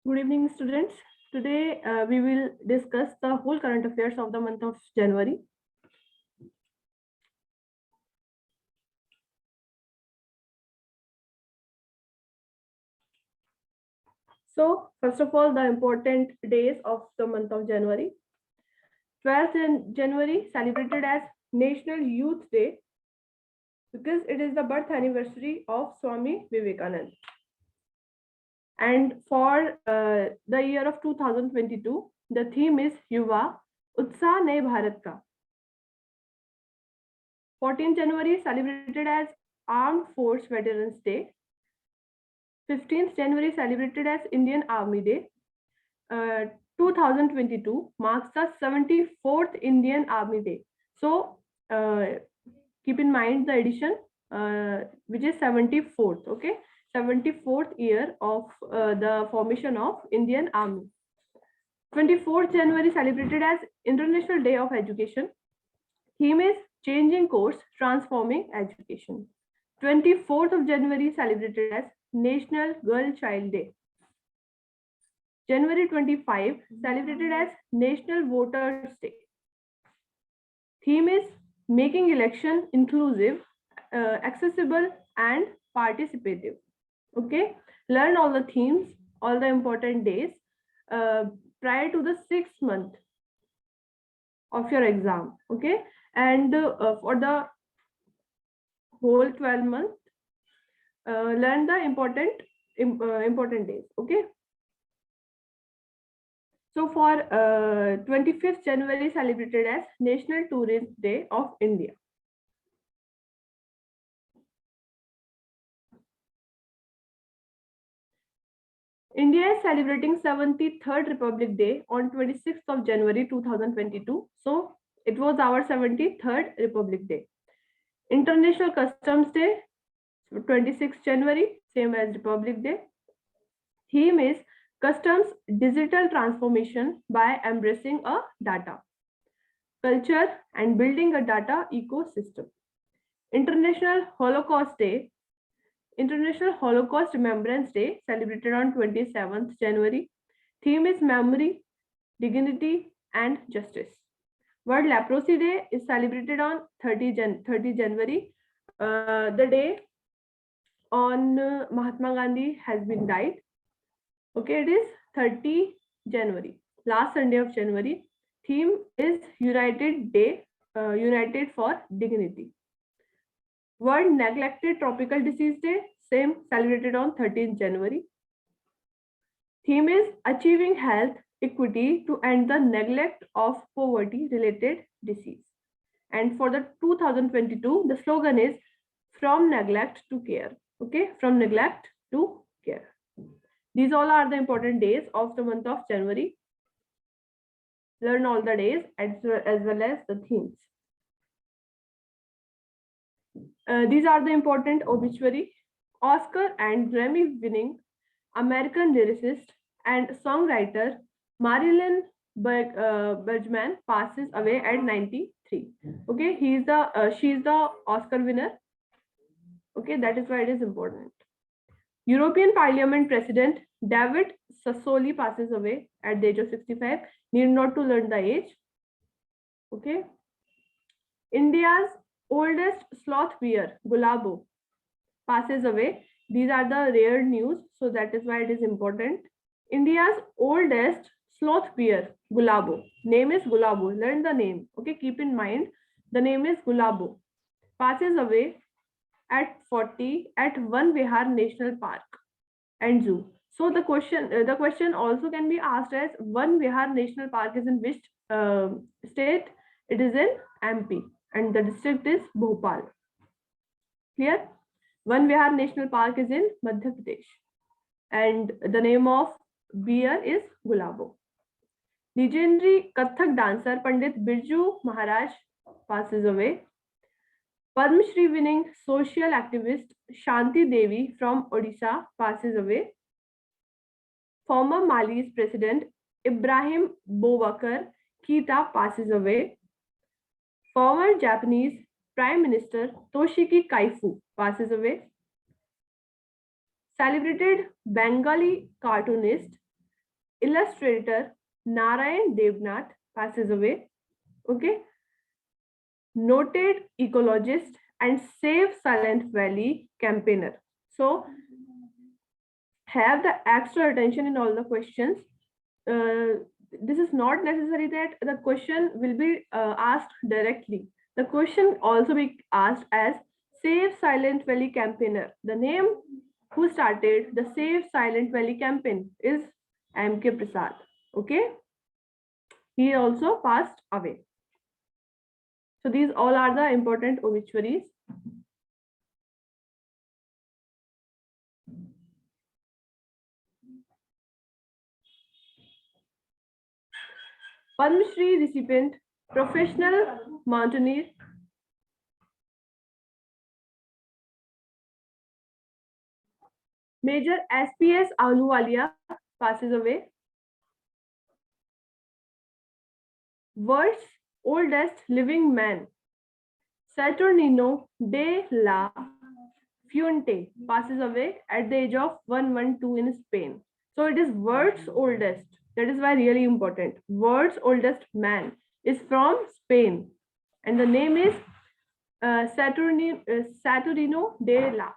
Good evening, students. Today we will discuss the whole current affairs of the month of January. So, first of all, the important days of the month of January. 12th January celebrated as National Youth Day because it is the birth anniversary of Swami Vivekananda. And for the year of 2022, the theme is Yuva Utsaah Naye Bharat Ka. 14th January celebrated as Armed Force Veterans Day. 15th January celebrated as Indian Army Day. 2022 marks the 74th Indian Army Day. So keep in mind the edition which is 74th, okay? 74th year of the formation of Indian Army. 24th January celebrated as International Day of Education. Theme is Changing Course, Transforming Education. 24th of January celebrated as National Girl Child Day. January 25 celebrated as National Voters Day. Theme is Making Election Inclusive, Accessible and Participative. Okay, learn all the themes, all the important days prior to the 6th month of your exam. Okay, and for the whole 12 months, learn the important days. Okay. So for 25th January celebrated as National Tourist Day of India. India is celebrating 73rd Republic Day on 26th of January 2022. So it was our 73rd Republic Day. International Customs Day, 26th January, same as Republic Day. Theme is Customs Digital Transformation by Embracing a Data Culture and Building a Data Ecosystem. International Holocaust Day, International Holocaust Remembrance Day, celebrated on 27th January. Theme is Memory, Dignity and Justice. World Leprosy Day is celebrated on 30 January, the day on Mahatma Gandhi has been died. Okay, it is 30 January, last Sunday of January. Theme is United Day, United for Dignity. World Neglected Tropical Disease Day, same, celebrated on 13th January. Theme is Achieving Health Equity to End the Neglect of Poverty Related Disease. And for the 2022, the slogan is From Neglect to Care. Okay, from neglect to care. These all are the important days of the month of January. Learn all the days as well as the themes. These are the important obituary. Oscar and Grammy winning American lyricist and songwriter Marilyn Bergman passes away at 93. Okay, she is the Oscar winner. Okay, that is why it is important. European Parliament President David Sassoli passes away at the age of 65. Need not to learn the age. Okay. India's oldest sloth bear, Gulabo, passes away. These are the rare news, so that is why it is important. India's oldest sloth bear, Gulabo. Name is Gulabo. Learn the name. Okay, keep in mind the name is Gulabo. Passes away at 40 at One Vihar National Park and Zoo. So the question also can be asked as One Vihar National Park is in which state? It is in MP and the district is Bhopal. Clear? One Vihar National Park is in Madhya Pradesh and the name of bear is Gulabo. Legendary Kathak dancer Pandit Birju Maharaj passes away. Padma Shri winning social activist Shanti Devi from Odisha passes away. Former Mali's president Ibrahim Boubacar Keita passes away. Former Japanese Prime Minister Toshiki Kaifu passes away. Celebrated Bengali cartoonist illustrator Narayan Devnath passes away. Okay. Noted ecologist and Save Silent Valley campaigner. So have the extra attention in all the questions. This is not necessary that the question will be asked directly. The question also be asked as Save Silent Valley campaigner. The name who started the Save Silent Valley campaign is M.K. Prasad. Okay. He also passed away. So these all are the important obituaries. Padma Shri recipient, professional mountaineer, Major SPS Ahluwalia passes away. World's oldest living man, Saturnino de la Fuente, passes away at the age of 112 in Spain. So it is world's oldest. That is why really important. World's oldest man is from Spain, and the name is Saturnino de la.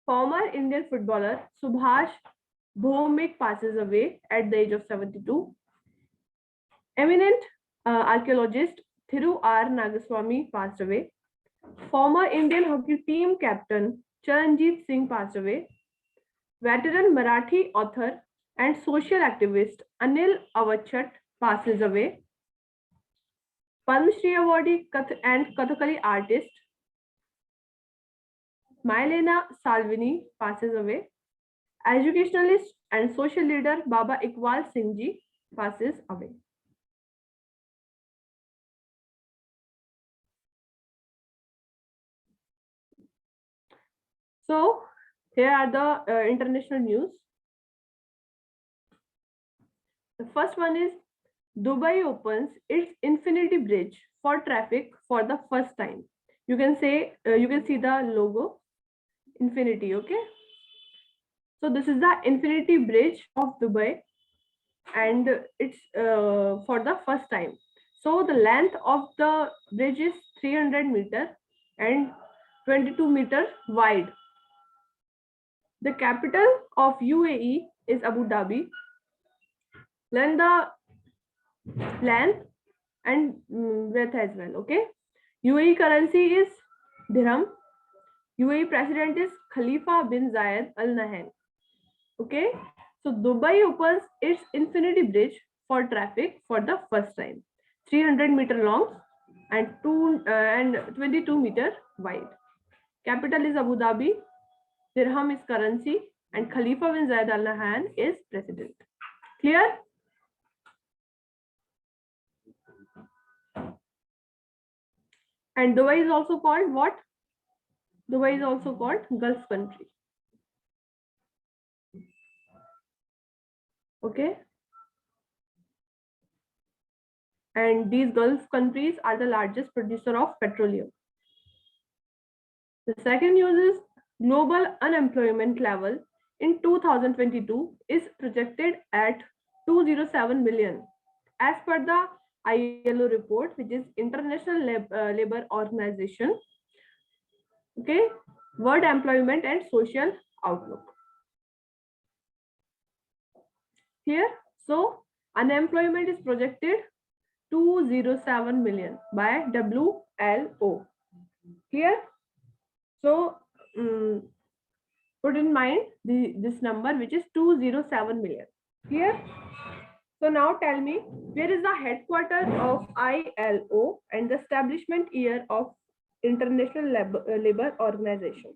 Former Indian footballer Subhash Bhomik passes away at the age of 72. Eminent archaeologist Thiru R. Nagaswamy passed away. Former Indian hockey team captain Charanjit Singh passed away. Veteran Marathi author and social activist Anil Avachat passes away. Padma Shri awardee and Kathakali artist Mylena Salvini passes away. Educationalist and social leader Baba Iqbal Singh Ji passes away. So here are the international news. The first one is Dubai opens its Infinity Bridge for traffic for the first time. You can say you can see the logo Infinity. Okay. So this is the Infinity Bridge of Dubai, and it's for the first time. So the length of the bridge is 300 meters and 22 meters wide. The capital of UAE is Abu Dhabi. Learn the length and breadth as well. Okay. UAE currency is dirham. UAE president is Khalifa bin Zayed Al Nahyan. Okay. So Dubai opens its Infinity Bridge for traffic for the first time. 300-meter long and 22-meter wide. Capital is Abu Dhabi. Dirham is currency and Khalifa bin Zayed Al Nahyan is president. Clear? And Dubai is also called what? Dubai is also called Gulf country. Okay. And these Gulf countries are the largest producer of petroleum. The second news is global unemployment level in 2022 is projected at 207 million. As per the ILO report, which is International Labor Organization. Okay, World Employment and Social Outlook. Here, so unemployment is projected 207 million by WLO. Here, so put in mind this number, which is 207 million. Here, so now tell me, where is the headquarters of ILO and the establishment year of International Labor Organization?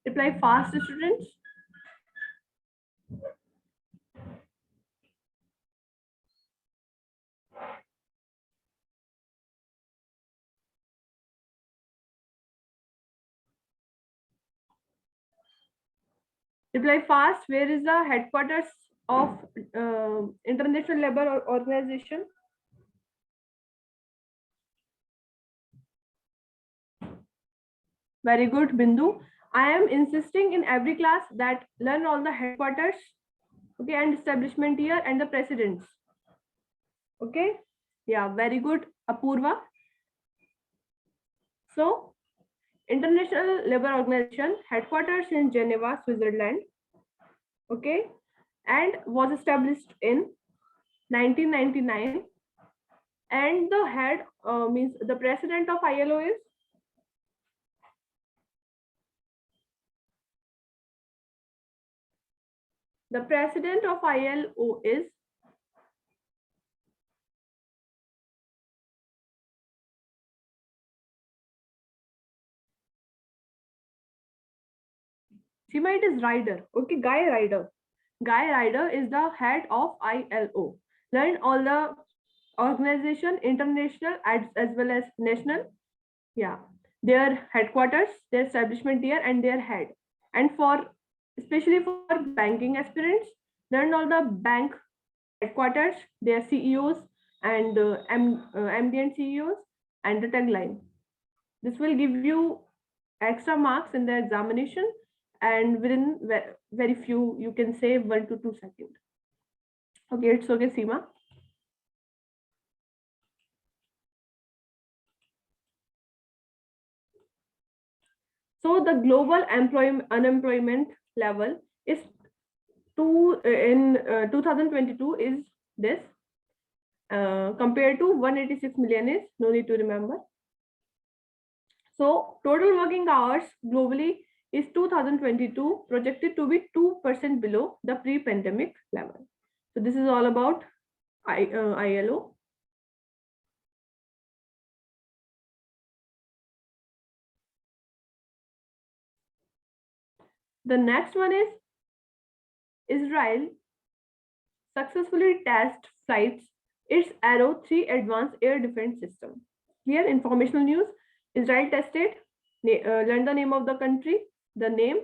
Reply fast, students. Reply fast. Where is the headquarters of International Labor Organization? Very good, Bindu. I am insisting in every class that learn all the headquarters, okay, and establishment year and the presidents. Okay, yeah, very good, Apurva. So, International Labour Organization headquarters in Geneva, Switzerland, okay, and was established in 1999. And the head means the president of ILO is Seema, it is Ryder. Okay, Guy Ryder. Guy Ryder is the head of ILO. Learn all the organization, international as well as national. Yeah, their headquarters, their establishment year, and their head. And for especially for banking aspirants, learn all the bank headquarters, their CEOs and MD and CEOs, and the tagline. This will give you extra marks in the examination, and within very few, you can say 1 to 2 seconds. Okay, it's okay, Seema. So the global unemployment level is in 2022 is this, compared to 186 million is no need to remember. So total working hours globally is 2022 projected to be 2% below the pre-pandemic level. So this is all about ILO. The next one is Israel successfully test flights its Arrow 3 advanced air defense system. Here, informational news. Israel tested, learn the name of the country, the name,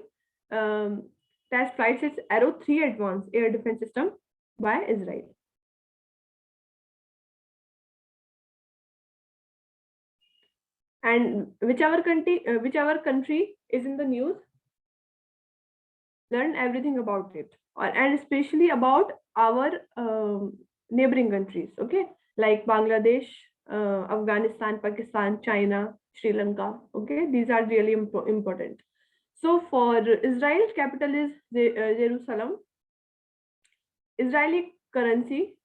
test flights its Arrow 3 advanced air defense system by Israel. And whichever country is in the news, learn everything about it, and especially about our neighboring countries, okay, like Bangladesh, Afghanistan, Pakistan, China, Sri Lanka. Okay, these are really important. So for Israel's capital is Jerusalem. Israeli currency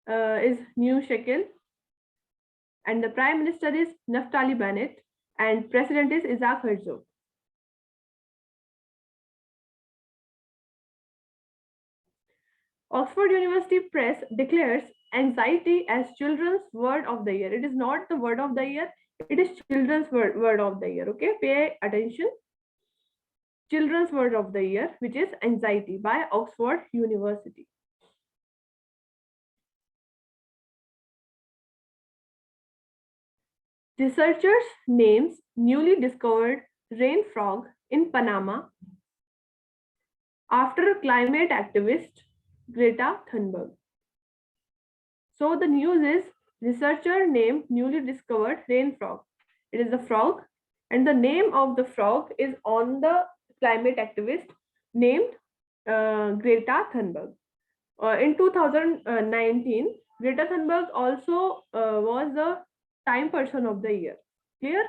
is new shekel, and the prime minister is Naftali Bennett, and president is Isaac Herzog. Oxford University Press declares anxiety as children's word of the year. It is not the word of the year, it is children's word of the year. Okay, pay attention. Children's word of the year, which is anxiety by Oxford University. Researchers names newly discovered rain frog in Panama after climate activist Greta Thunberg. So the news is researcher named newly discovered rain frog. It is a frog, and the name of the frog is on the climate activist named Greta Thunberg. In 2019, Greta Thunberg also was the Time Person of the Year. Clear?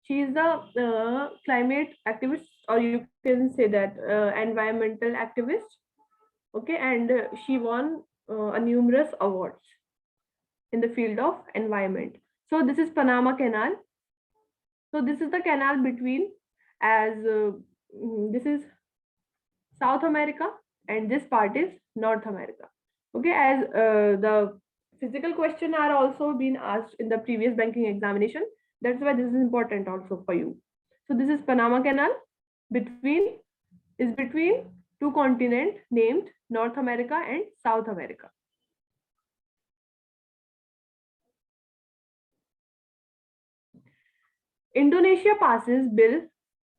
She is the climate activist, or you can say that environmental activist. Okay, and she won numerous awards in the field of environment. So this is Panama Canal. So this is the canal between, as this is South America, and this part is North America. Okay, as the physical question are also been asked in the previous banking examination. That's why this is important also for you. So this is Panama Canal between two continents named North America and South America. Indonesia passes bill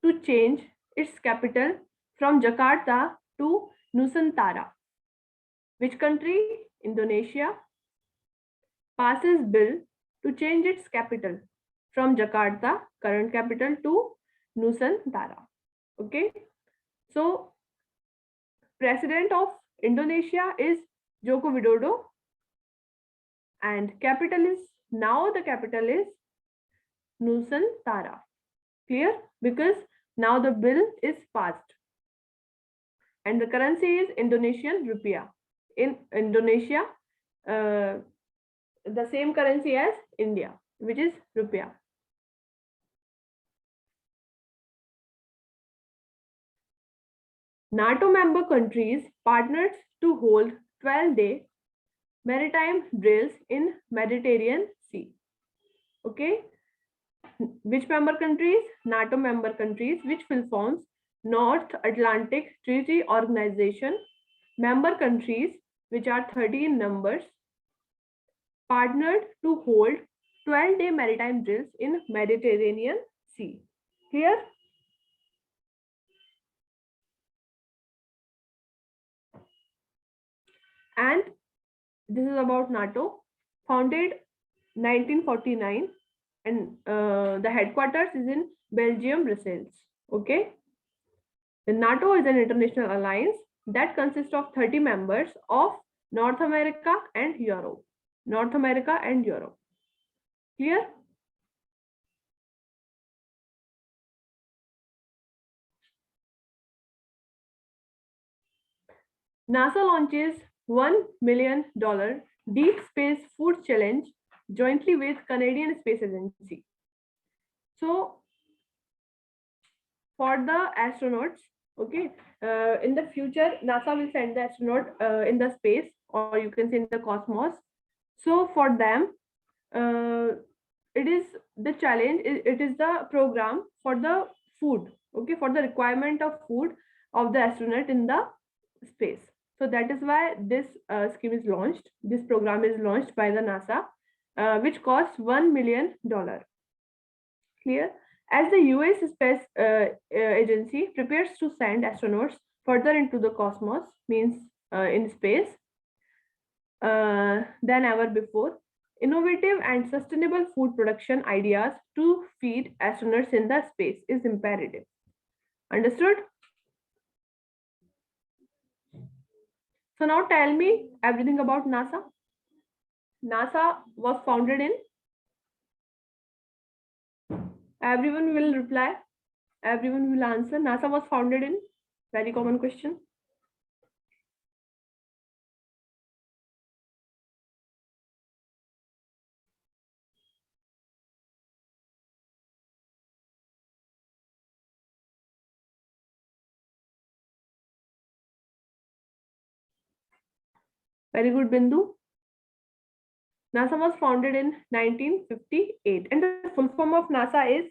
to change its capital from Jakarta to Nusantara. Which country? Indonesia passes bill to change its capital from Jakarta, current capital, to Nusantara. Okay, so president of Indonesia is Joko Widodo, and capital is, now the capital is Nusantara. Clear? Because now the bill is passed. And the currency is Indonesian rupiah. In Indonesia, the same currency as India, which is rupiah. NATO member countries partnered to hold 12-day maritime drills in Mediterranean Sea. Okay, which member countries? NATO member countries, which full forms North Atlantic Treaty Organization. Member countries, which are 13 numbers, partnered to hold 12-day maritime drills in Mediterranean Sea. Clear? And this is about NATO, founded 1949, and the headquarters is in Belgium, Brussels. Okay. The NATO is an international alliance that consists of 30 members of North America and Europe. North America and Europe. Clear? NASA launches $1 million Deep Space Food Challenge jointly with Canadian Space Agency. So, for the astronauts, okay, in the future, NASA will send the astronaut in the space, or you can say in the cosmos. So, for them, it is the challenge, it is the program for the food, okay, for the requirement of food of the astronaut in the space. So that is why this scheme is launched. This program is launched by the NASA, which costs $1 million. Clear? As the US Space Agency prepares to send astronauts further into the cosmos, means in space, than ever before, innovative and sustainable food production ideas to feed astronauts in the space is imperative. Understood? So now tell me everything about NASA. NASA was founded in, everyone will reply, everyone will answer. NASA was founded in, very common question. Very good, Bindu. NASA was founded in 1958, and the full form of NASA is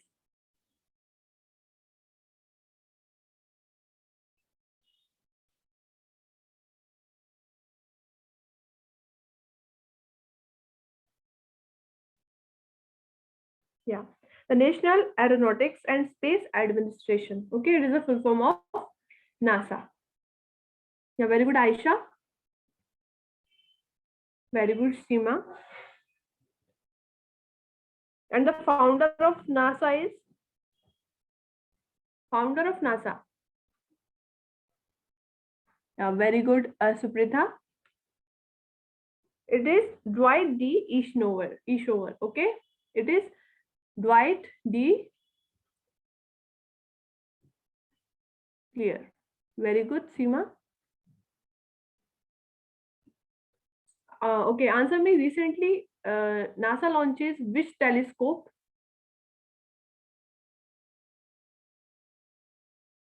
the National Aeronautics and Space Administration. Okay, it is a full form of NASA. Yeah, very good, Aisha. Very good, Seema. And the founder of NASA is? Founder of NASA. Yeah, very good, Suprita. It is Dwight D. Eisenhower. Okay, it is Dwight D. Clear. Very good, Seema. Okay, answer me. Recently, NASA launches which telescope?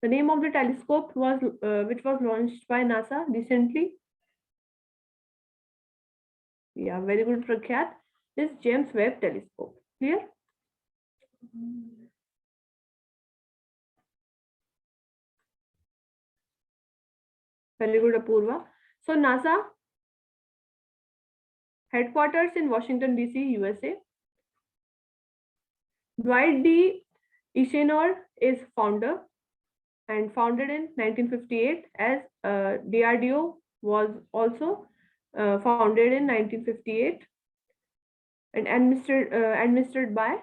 The name of the telescope was which was launched by NASA recently. Yeah, very good, Prakhyat. This James Webb Telescope. Clear? Very good, Apurva. So NASA headquarters in Washington, D.C., USA. Dwight D. Eisenhower is founder and founded in 1958, as DRDO was also founded in 1958 and administered by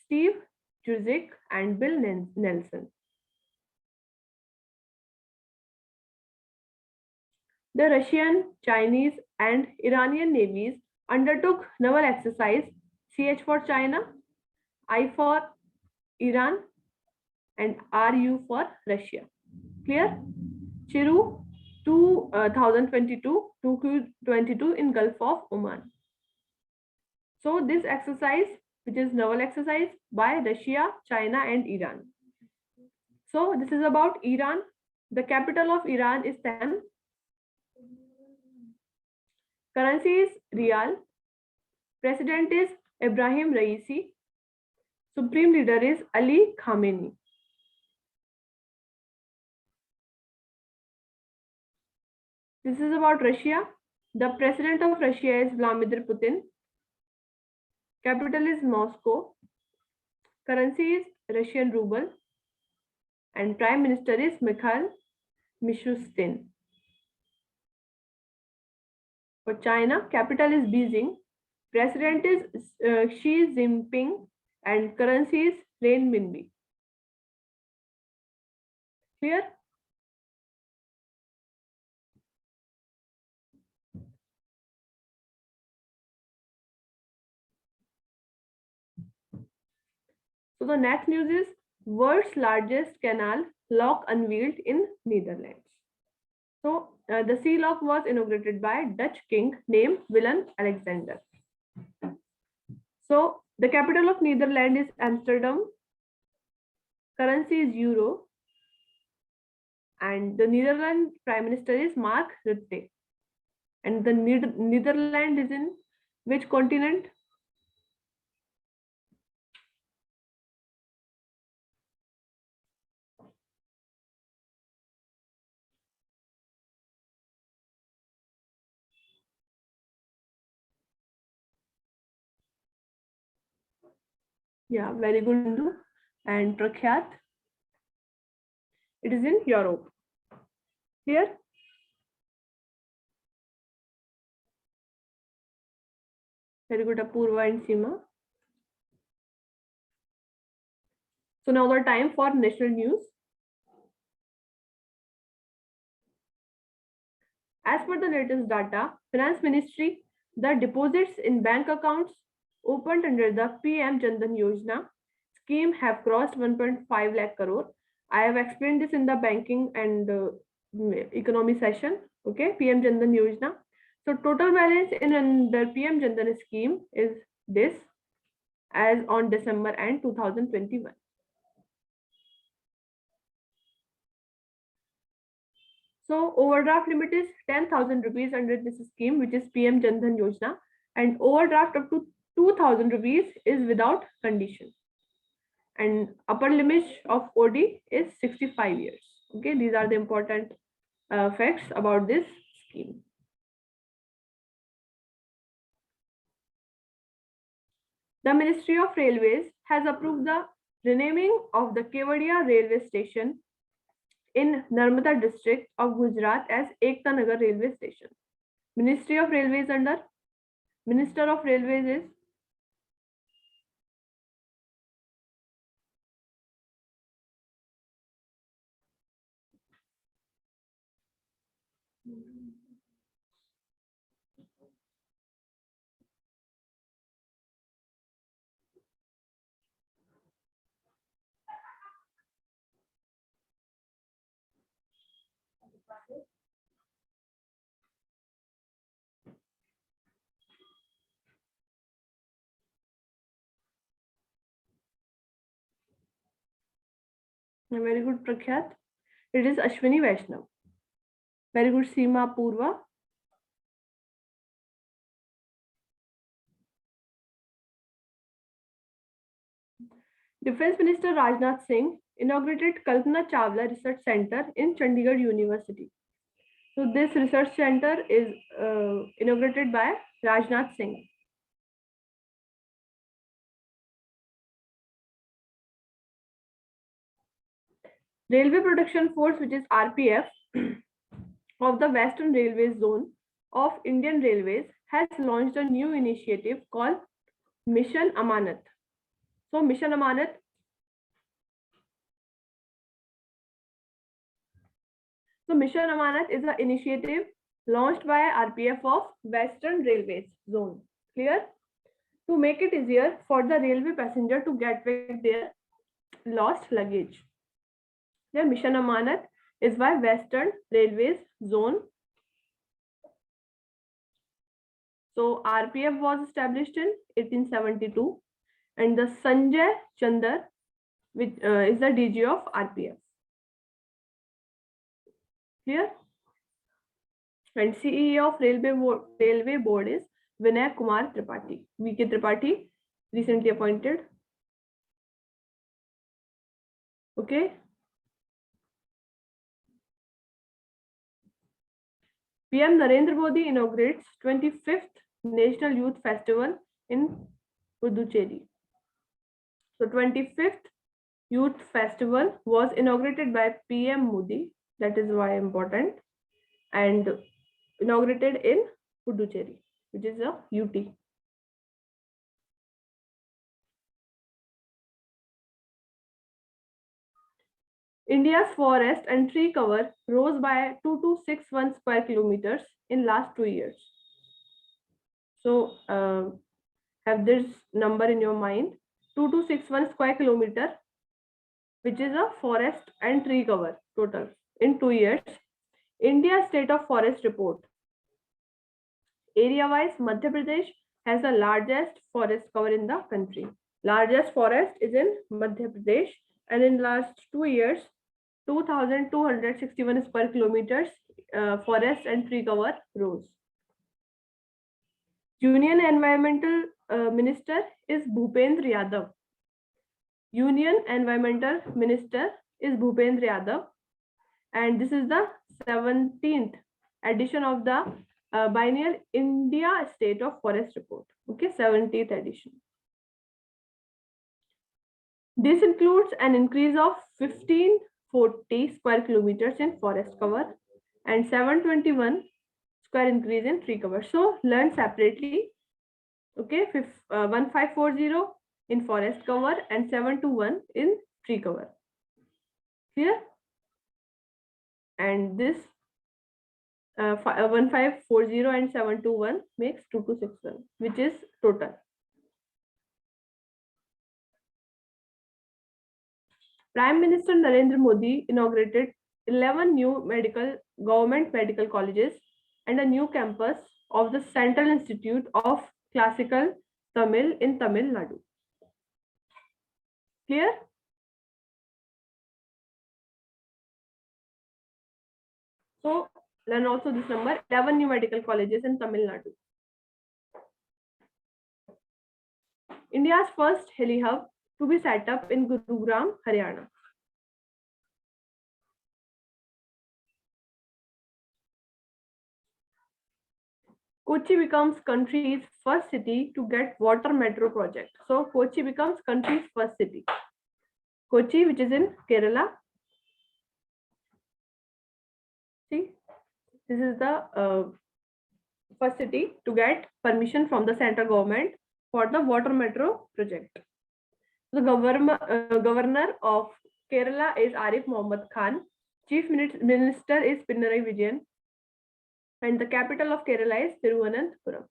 Steve Jurzik and Bill Nelson. The Russian, Chinese, and Iranian navies undertook naval exercise CH for China, I for Iran, and RU for Russia. Clear? Chiru 2022 in Gulf of Oman. So this exercise, which is naval exercise by Russia, China, and Iran. So this is about Iran. The capital of Iran is Tehran. Currency is Rial. President is Ibrahim Raisi. Supreme leader is Ali Khamenei. This is about Russia. The president of Russia is Vladimir Putin. Capital is Moscow. Currency is Russian ruble. And prime minister is Mikhail Mishustin. For China, capital is Beijing. President is Xi Jinping and currency is renminbi. Clear? So the next news is world's largest canal lock unveiled in Netherlands. So the sea lock was inaugurated by Dutch king named Willem-Alexander. So the capital of Netherlands is Amsterdam. Currency is euro. And the Netherlands prime minister is Mark Rutte. And the Netherlands is in which continent? Yeah, very good, Hindu. And Prakhyat, it is in Europe. Here, very good, Apurva and Seema. So now the time for national news. As per the latest data, Finance Ministry, the deposits in bank accounts opened under the PM Jan Dhan Yojana scheme have crossed 1.5 lakh crore. I have explained this in the banking and economy session. Okay, PM Jan Dhan Yojana. So total balance in under PM Jan Dhan scheme is this as on December end 2021. So overdraft limit is 10,000 rupees under this scheme, which is PM Jan Dhan Yojana, and overdraft up to 2,000 rupees is without condition. And upper limit of OD is 65 years. Okay, these are the important facts about this scheme. The Ministry of Railways has approved the renaming of the Kevadia railway station in Narmada district of Gujarat as Ekta Nagar railway station. Ministry of Railways under Minister of Railways is very good, Prakhyat. It is Ashwini Vaishnav. Very good, Seema Purva. Defense Minister Rajnath Singh inaugurated Kalpana Chawla Research Center in Chandigarh University. So this research center is inaugurated by Rajnath Singh. Railway Production Force, which is RPF, of the Western Railway Zone of Indian Railways has launched a new initiative called Mission Amanat. So Mission Amanat. So Mission Amanat is an initiative launched by RPF of Western Railways Zone. Clear? To make it easier for the railway passenger to get back their lost luggage. The Mission Amanat is by Western Railways Zone. So RPF was established in 1872 and the Sanjay Chandar which is the DG of RPF. Clear? And CEO of Railway Board is Vinay Kumar Tripathi. VK Tripathi, recently appointed. Okay. PM Narendra Modi inaugurates 25th National Youth Festival in Puducherry. So 25th Youth Festival was inaugurated by PM Modi. That is why important. And inaugurated in Puducherry, which is a UT. India's forest and tree cover rose by 2261 square kilometers in last 2 years. So have this number in your mind, 2261 square kilometer, which is a forest and tree cover total in 2 years. India's State of Forest Report. Area-wise, Madhya Pradesh has the largest forest cover in the country. Largest forest is in Madhya Pradesh, and in last 2 years, 2,261 square kilometers forest and tree cover rose. Union Environmental Minister is Bhupendra Yadav. Union Environmental Minister is Bhupendra Yadav, and this is the 17th edition of the biennial India State of Forest Report. Okay, 17th edition. This includes an increase of 1540 square kilometers in forest cover and 721 square increase in tree cover. So learn separately. Okay, 1540 in forest cover and 721 in tree cover. Clear? And this 1540 and 721 makes 2261, which is total. Prime Minister Narendra Modi inaugurated 11 new government medical colleges and a new campus of the Central Institute of Classical Tamil in Tamil Nadu. Clear? So learn also this number, 11 new medical colleges in Tamil Nadu. India's first heli hub to be set up in Gurugram, Haryana. Kochi becomes country's first city to get water metro project. So Kochi becomes country's first city. Kochi, which is in Kerala. See, this is the first city to get permission from the central government for the water metro project. The governor of Kerala is Arif Mohammad Khan. Chief Minister is Pinarayi Vijayan. And the capital of Kerala is Thiruvananthapuram.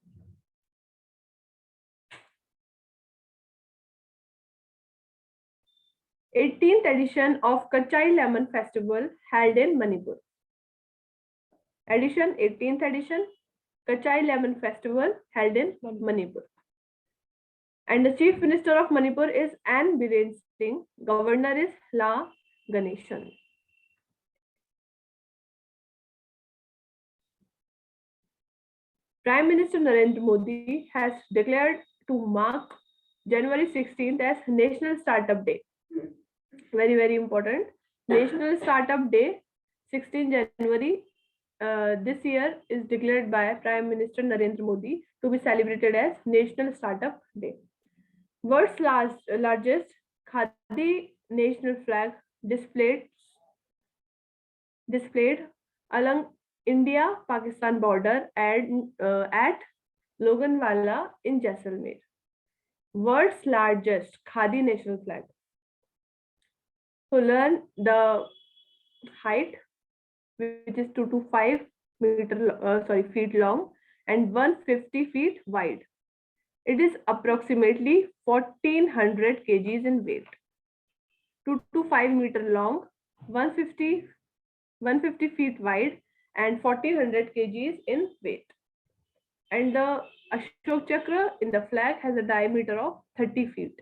18th edition of Kachai Lemon Festival held in Manipur. 18th edition, Kachai Lemon Festival held in Manipur. And the Chief Minister of Manipur is N. Biren Singh. Governor is La Ganeshan. Prime Minister Narendra Modi has declared to mark January 16th as National Startup Day. Very, very important. National Startup Day, 16 January. This year is declared by Prime Minister Narendra Modi to be celebrated as National Startup Day. World's largest Khadi national flag displayed along India-Pakistan border at Loganwala in Jaisalmer. World's largest Khadi national flag. So learn the height, which is 2 to 5 feet long and 150 feet wide. It is approximately 1400 kgs in weight. 2 to 5 meter long, 150 feet wide, and 1400 kgs in weight. And the Ashok Chakra in the flag has a diameter of 30 feet.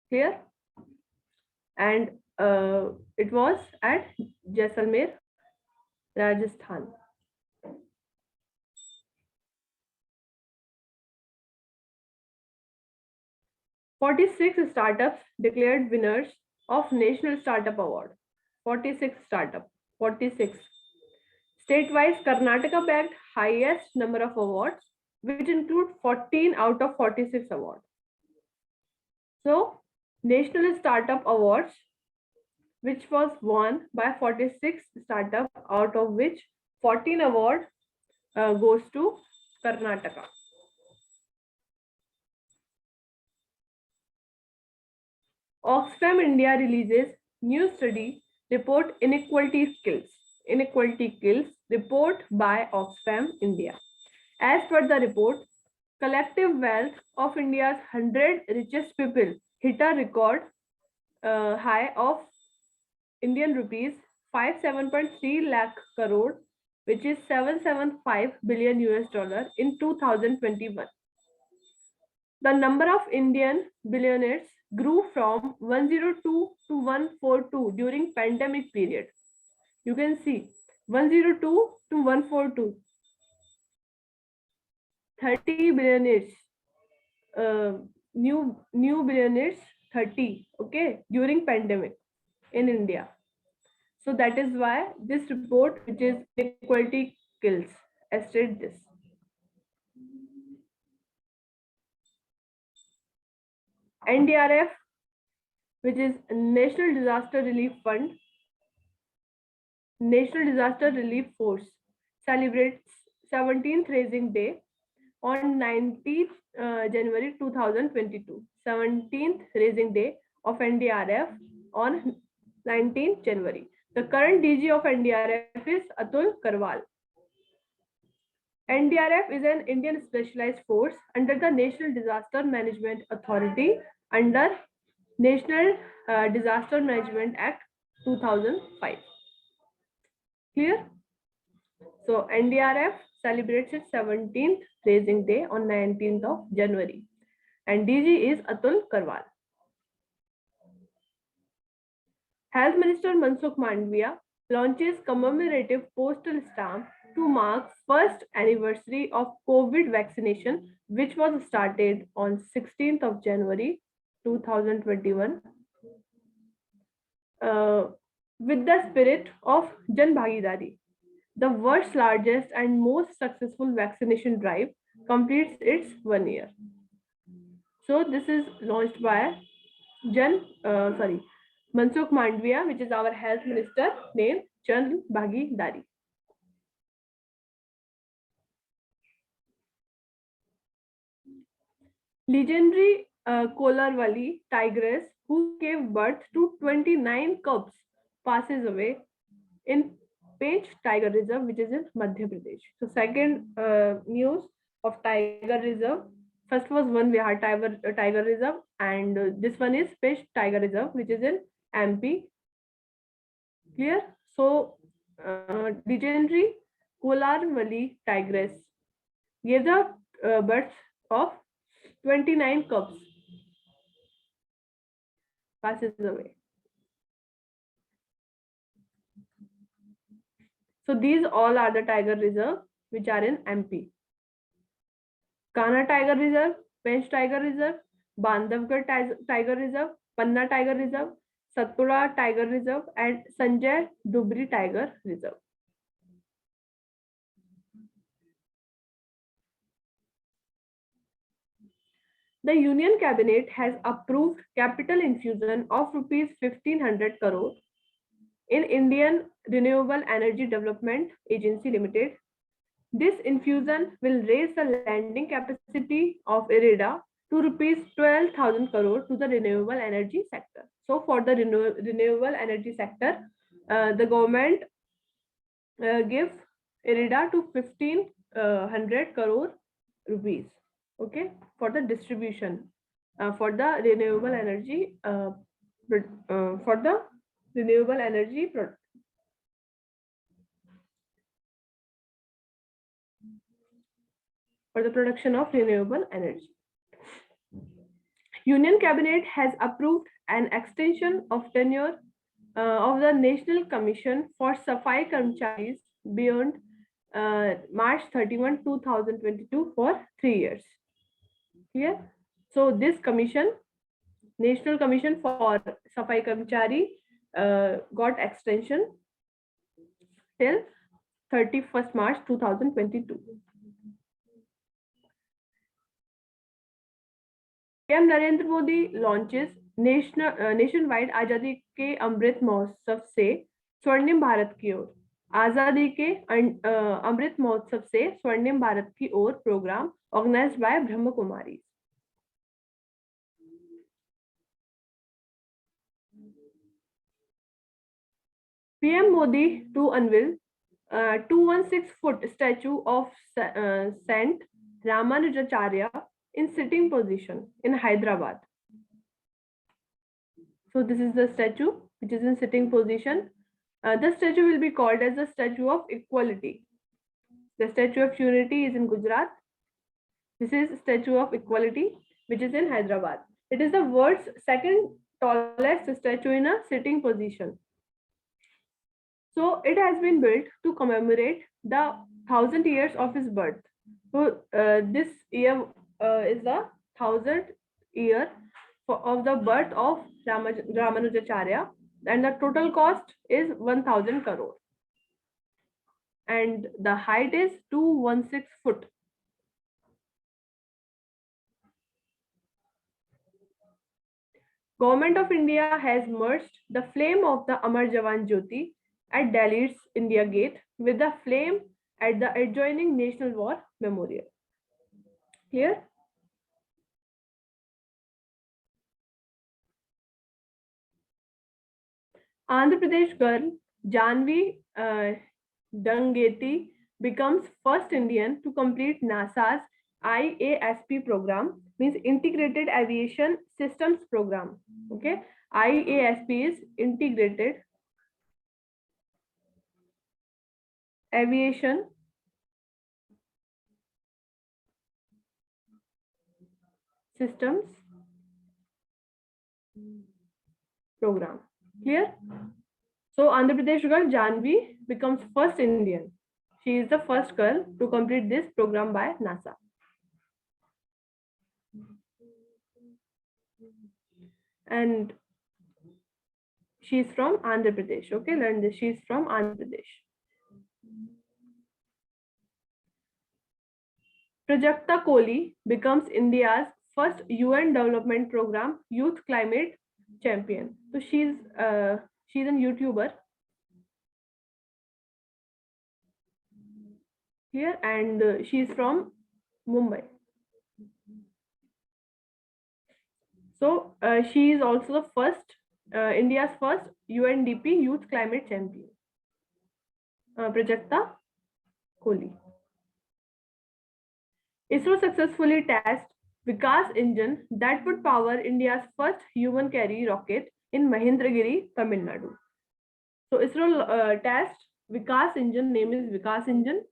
Clear? And it was at Jaisalmer, Rajasthan. "46 startups declared winners of National Startup Award." 46 startup. 46. State-wise, Karnataka bagged highest number of awards, which include 14 out of 46 awards. So, National Startup Awards, which was won by 46 startup, out of which 14 award goes to Karnataka. Oxfam India releases new study report Inequality Skills. Inequality Skills report by Oxfam India. As per the report, collective wealth of India's 100 richest people hit a record high of Indian rupees 57.3 lakh crore, which is 775 billion US dollar in 2021. The number of Indian billionaires grew from 102 to 142 during pandemic period. You can see 102 to 142. 30 billionaires, new billionaires, 30, okay, during pandemic in India. So that is why this report, which is Equality Skills, estimated this. NDRF, which is National Disaster Relief Fund, National Disaster Relief Force, celebrates 17th Raising Day on 19th January 2022. 17th Raising Day of NDRF on 19th January. The current DG of NDRF is Atul Karwal. NDRF is an Indian specialized force under the National Disaster Management Authority under National Disaster Management Act 2005. Clear? So NDRF celebrates its 17th Raising Day on 19th of January. And DG is Atul Karwal. Health Minister Mansukh Mandviya launches commemorative postal stamp to mark first anniversary of COVID vaccination, which was started on 16th of January 2021 with the spirit of Jan Bhagidari. The world's largest and most successful vaccination drive completes its 1 year. So this is launched by Mansukh Mandviya, which is our health minister, named Jan Bhagidari. Legendary Kolarwali tigress who gave birth to 29 cubs passes away in Page Tiger Reserve, which is in Madhya Pradesh. So second news of Tiger Reserve. First was One Vihar Tiger Reserve, and this one is Page Tiger Reserve, which is in MP. Clear? So legendary Kolarwali tigress gave the birth of 29 cubs, passes away. So these all are the tiger reserve which are in MP. Kana Tiger Reserve, Pench Tiger Reserve, Bandhavgarh Tiger Reserve, Panna Tiger Reserve, Satpura Tiger Reserve, and Sanjay Dubri Tiger Reserve. The Union Cabinet has approved capital infusion of rupees 1500 crore in Indian Renewable Energy Development Agency Limited. This infusion will raise the lending capacity of IREDA to rupees 12,000 crore to the renewable energy sector. So for the renewable energy sector, the government give IRIDA to 1500 crore rupees, okay, for the distribution for the renewable energy for the renewable energy for the production of renewable energy. Union Cabinet has approved an extension of tenure of the National Commission for Safai Karmcharis beyond March 31, 2022 for 3 years. Clear? So this commission, National Commission for Safai Karmchari, got extension till 31st March 2022. PM Narendra Modi launches nationwide आजादी के अमृत महोत्सव से स्वर्णिम भारत की ओर. आजादी के अमृत महोत्सव से स्वर्णिम भारत की ओर programme organised by Brahma Kumari. PM Modi to unveil 216-foot statue of Saint Ramanujacharya in sitting position in Hyderabad. So this is the statue which is in sitting position. The statue will be called as the Statue of Equality. The Statue of Unity is in Gujarat. This is Statue of Equality which is in Hyderabad. It is the world's second tallest statue in a sitting position. So it has been built to commemorate the 1,000 years of his birth. So this year is the 1,000th year of the birth of Ramanujacharya, and the total cost is 1,000 crore. And the height is 216 foot. Government of India has merged the flame of the Amar Jawan Jyoti at Delhi's India Gate with the flame at the adjoining National War Memorial. Clear? Andhra Pradesh girl Janvi Dangeti becomes first Indian to complete NASA's IASP program, means Integrated Aviation Systems program. Okay, IASP is Integrated Aviation Systems program. Clear? So Andhra Pradesh girl Janvi becomes first Indian. She is the first girl to complete this program by NASA. And she is from Andhra Pradesh. Okay, learn this. She is from Andhra Pradesh. Prajakta Kohli becomes India's first UN Development Program Youth Climate Champion. So she's a YouTuber here, and she is from Mumbai. So she is also the first India's first UNDP Youth Climate Champion. Prajakta Kohli. ISRO successfully tested Vikas engine that would power India's first human carry rocket in Mahendragiri, Tamil Nadu. So ISRO test Vikas engine, name is Vikas engine.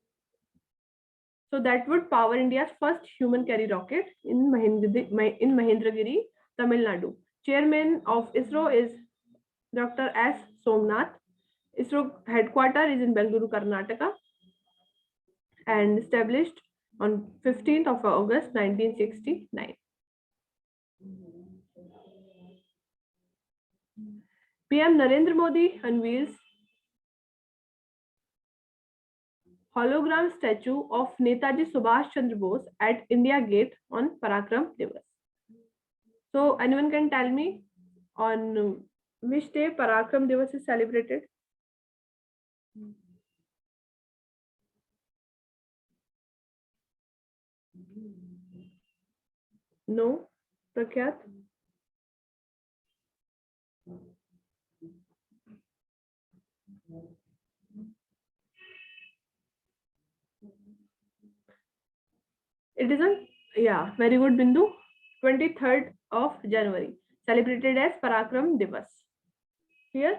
So that would power India's first human carry rocket in Mahendragiri, Tamil Nadu. Chairman of ISRO is Dr. S. Somnath. ISRO headquarters is in Bengaluru, Karnataka, and established on 15th of August 1969. PM Narendra Modi unveils hologram statue of Netaji Subhash Chandra Bose at India Gate on Parakram Divas. So anyone can tell me on which day Parakram Divas is celebrated? No, Prakhyat? It isn't. Yeah, very good, Bindu. 23rd of January, celebrated as Parakram Divas. Here,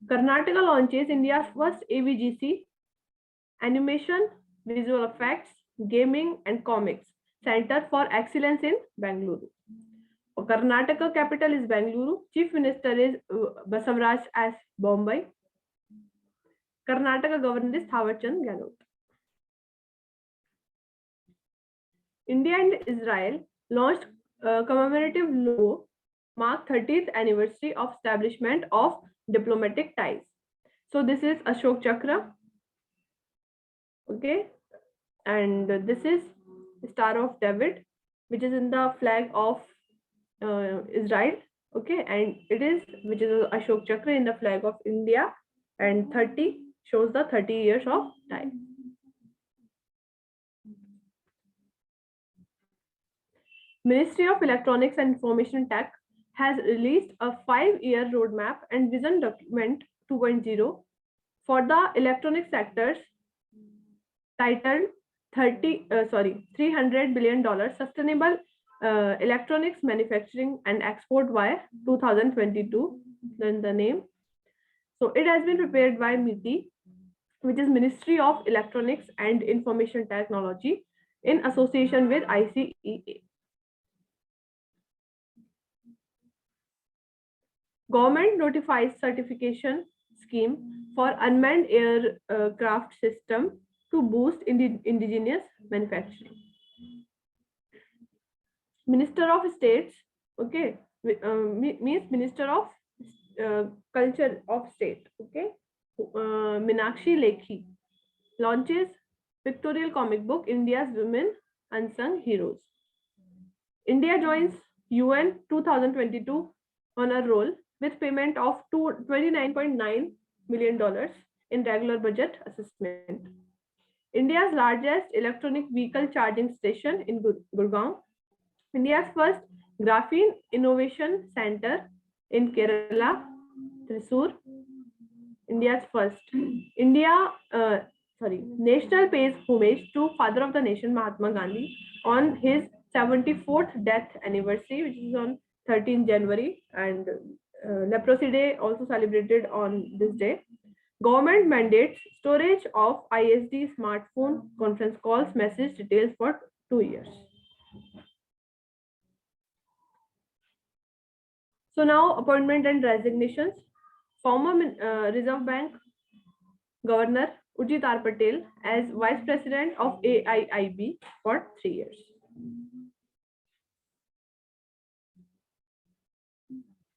Karnataka launches India's first AVGC, Animation, Visual Effects, Gaming and Comics Center for Excellence in Bangalore. Karnataka capital is Bangalore. Chief Minister is Basavaraj as Bombay. Karnataka governor is Thawarchand Gehlot. India and Israel launched commemorative logo mark 30th anniversary of establishment of diplomatic ties. So this is Ashok Chakra. Okay, and this is Star of David, which is in the flag of Israel. Okay, and it is which is Ashok Chakra in the flag of India, and 30 shows the 30 years of time. Ministry of Electronics and Information Tech has released a 5-year roadmap and vision document 2.0 for the electronic sectors titled $300 billion Sustainable Electronics Manufacturing and Export by 2022. Then the name. So it has been prepared by MITI, which is Ministry of Electronics and Information Technology in association with ICEA. Government notifies certification scheme for unmanned aircraft system to boost indigenous manufacturing. Minister of States, okay, means Minister of Culture of State, okay, Meenakshi Lekhi launches pictorial comic book India's Women Unsung Heroes. India joins UN 2022 honor roll with payment of $29.9 million in regular budget assessment. India's largest electronic vehicle charging station in Gurgaon. India's first graphene innovation center in Kerala, Thrissur. India's first. National pays homage to Father of the Nation Mahatma Gandhi on his 74th death anniversary, which is on 13 January, and Leprosy Day also celebrated on this day. Government mandates storage of ISD smartphone conference calls message details for 2 years. So now appointment and resignations. Former Reserve Bank Governor Urjit Patel as Vice President of AIIB for 3 years.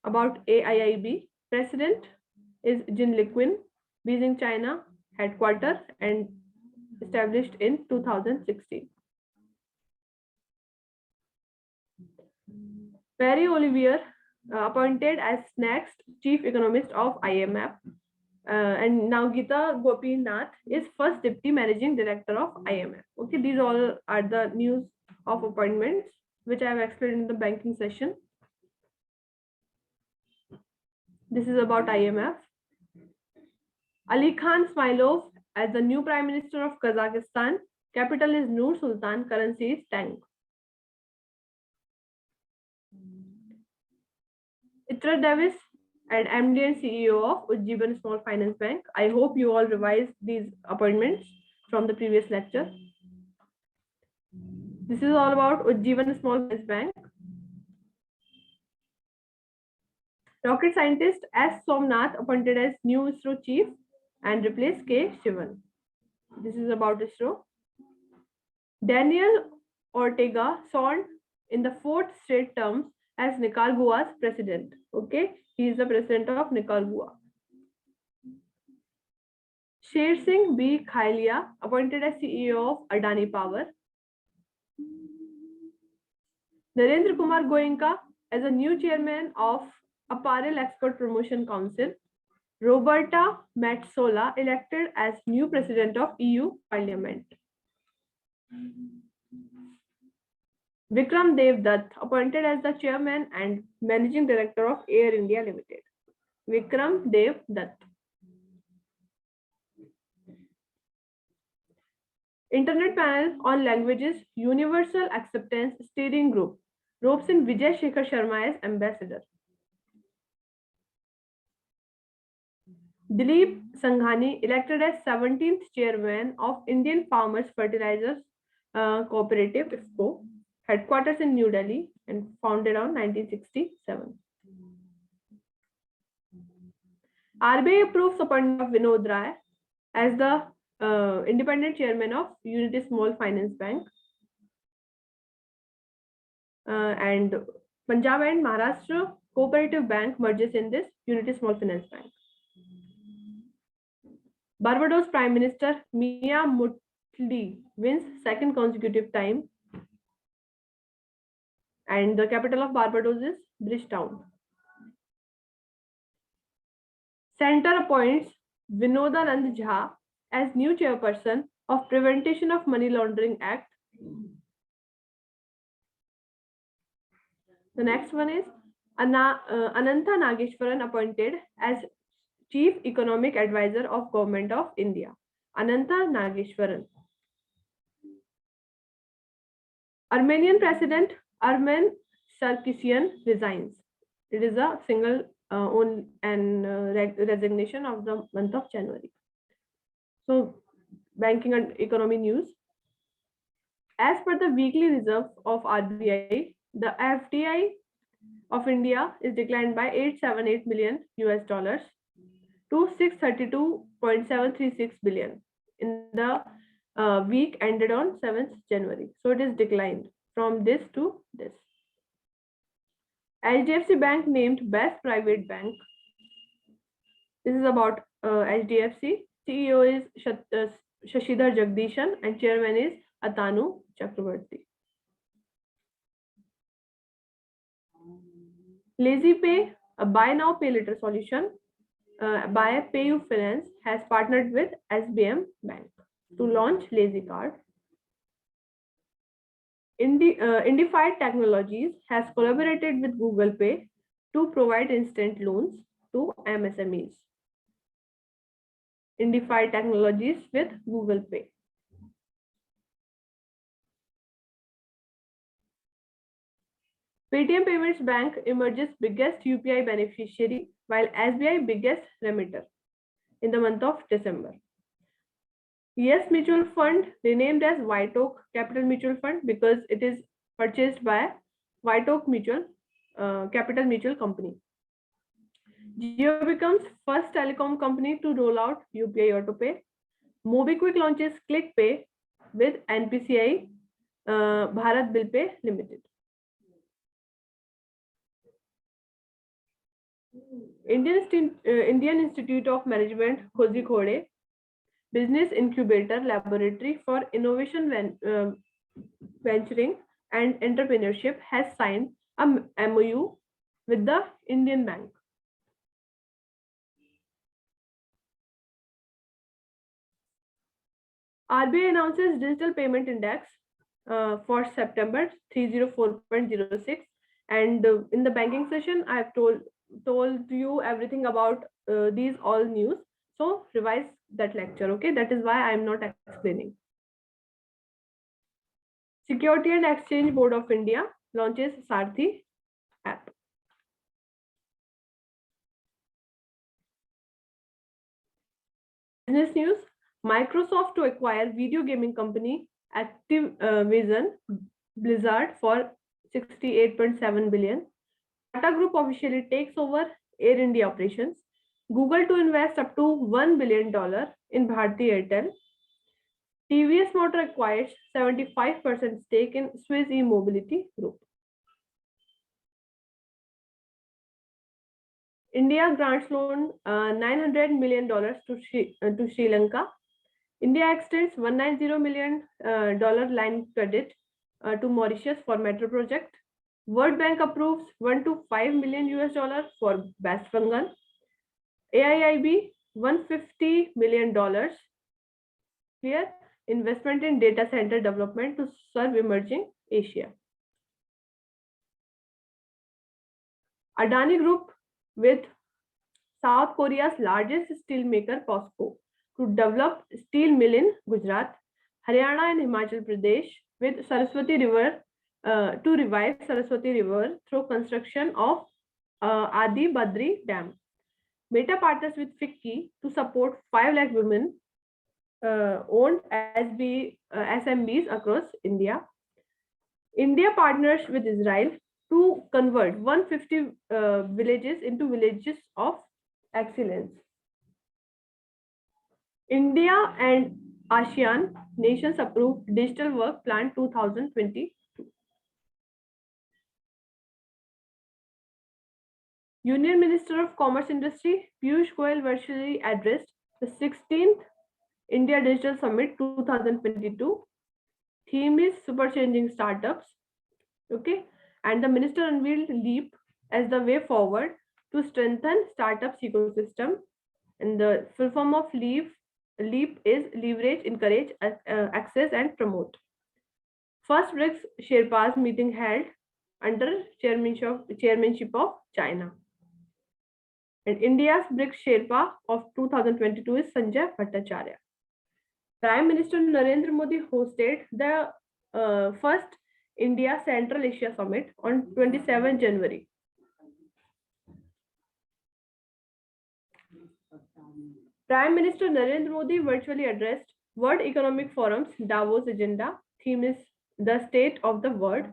About AIIB, President is Jin Liquin, Beijing, China, headquarters and established in 2016. Perry Olivier appointed as next Chief Economist of IMF. And now Gita Gopinath is first Deputy Managing Director of IMF. Okay, these all are the news of appointments, which I have explained in the banking session. This is about IMF. Ali Khan Smilov as the new Prime Minister of Kazakhstan. Capital is Nur Sultan. Currency is Tang. Itra Davis and MD and CEO of Ujjivan Small Finance Bank. I hope you all revised these appointments from the previous lecture. This is all about Ujjivan Small Finance Bank. Rocket scientist S. Somnath appointed as new ISRO chief and replaced K. Shivan. This is about ISRO. Daniel Ortega served in the 4th straight term as Nicaragua's president. Okay, he is the president of Nicaragua. Sher Singh B. Khailia appointed as CEO of Adani Power. Narendra Kumar Goenka as a new chairman of Apparel Export Promotion Council. Roberta Metsola elected as new president of EU Parliament. Vikram Dev Dutt appointed as the chairman and managing director of Air India Limited. Vikram Dev Dutt. Internet panel on languages Universal Acceptance Steering Group ropes in Vijay Shekhar Sharma as ambassador. Dilip Sanghani elected as 17th chairman of Indian Farmers Fertilizers Cooperative IFFCO, headquarters in New Delhi and founded on 1967. RBI approves appointment of Vinod Rai as the independent chairman of Unity Small Finance Bank. And Punjab and Maharashtra Cooperative Bank merges in this Unity Small Finance Bank. Barbados Prime Minister Mia Mottley wins second consecutive time. And the capital of Barbados is Bridgetown. Center appoints Vinodanand Jha as new chairperson of Prevention of Money Laundering Act. The next one is Anantha Nageshwaran appointed as Chief Economic Advisor of Government of India. Anantha Nageshwaran. Armenian President Armen Sarkisian resigns. It is a single resignation of the month of January. So, banking and economy news. As per the weekly reserve of RBI, the FDI of India is declined by $878 million to 632.736 billion in the week ended on 7th January. So it is declined from this to this. HDFC Bank named Best Private Bank. This is about HDFC. CEO is Shashidhar Jagdishan and chairman is Atanu Chakrabarti. Lazy Pay, a buy now pay later solution by PayU Finance, has partnered with SBM Bank to launch Lazy Card. Indified Technologies has collaborated with Google Pay to provide instant loans to MSMEs. Indified Technologies with Google Pay. Paytm Payments Bank emerges biggest UPI beneficiary while SBI biggest remitter in the month of December. Yes Mutual Fund renamed as White Oak Capital Mutual Fund because it is purchased by White Oak Capital Mutual Company. Jio becomes first telecom company to roll out UPI AutoPay. MobiKwik launches Click Pay with NPCI Bharat Bill Pay Limited. Indian Institute of Management Kozhikode Business Incubator Laboratory for Innovation Venturing and Entrepreneurship has signed a MOU with the Indian Bank. RBI announces Digital Payment Index for September 304.06, and in the banking session I have told you everything about these all news. So revise that lecture, okay? That is why I am not explaining. Security and Exchange Board of India launches Sarthi app. Business news. Microsoft to acquire video gaming company Activision Blizzard for $68.7 billion. Tata Group officially takes over Air India operations. Google to invest up to $1 billion in Bharti Airtel. TVS Motor acquires 75% stake in Swiss E-Mobility Group. India grants loan $900 million to Sri Lanka. India extends $190 million line credit to Mauritius for metro project. World Bank approves $1 to $5 million for West Bengal. AIIB $150 million. Clear? Investment in data center development to serve emerging Asia. Adani Group with South Korea's largest steel maker POSCO to develop steel mill in Gujarat, Haryana and Himachal Pradesh with Saraswati River to revive Saraswati River through construction of Adi Badri Dam. Meta partners with FICCI to support 5 lakh women owned SMBs across India. India partners with Israel to convert 150 villages into villages of excellence. India and ASEAN nations approved Digital Work Plan 2022. Union Minister of Commerce Industry Piyush Goyal virtually addressed the 16th India Digital Summit 2022. Theme is superchanging startups. Okay, and the minister unveiled LEAP as the way forward to strengthen startups ecosystem. And the full form of LEAP is leverage, encourage, access, and promote. First BRICS Sherpas meeting held under chairmanship of China. And India's BRICS Sherpa of 2022 is Sanjay Bhattacharya. Prime Minister Narendra Modi hosted the first India Central Asia Summit on 27 January. Prime Minister Narendra Modi virtually addressed World Economic Forum's Davos agenda. Theme is the state of the world.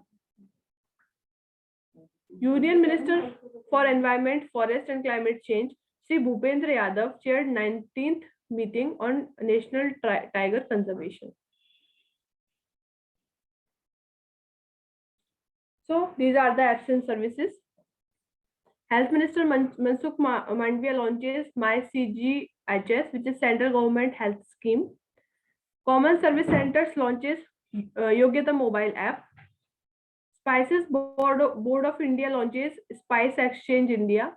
Union Minister for Environment, Forest and Climate Change, Sri Bhupendra Yadav chaired 19th meeting on National Tiger Conservation. So these are the absence services. Health Minister Mansukh Mandviya launches My CGHS, which is Central Government Health Scheme. Common Service Centers launches Yogyata mobile app. Spices Board of India launches Spice Exchange India.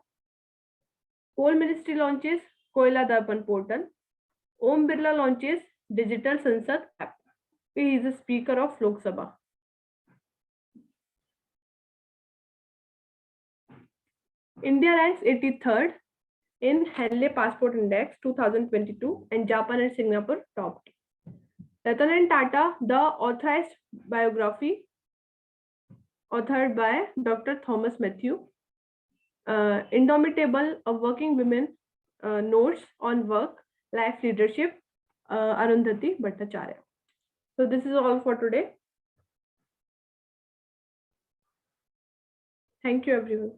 Coal Ministry launches Koila Darpan portal. Om Birla launches Digital Sansad app. He is the Speaker of Lok Sabha. India ranks 83rd in Henley Passport Index 2022 and Japan and Singapore topped. Ratan and Tata, the authorized biography authored by Dr. Thomas Matthew. Indomitable, a working women notes on work, life leadership, Arundhati Bhattacharya. So this is all for today. Thank you everyone.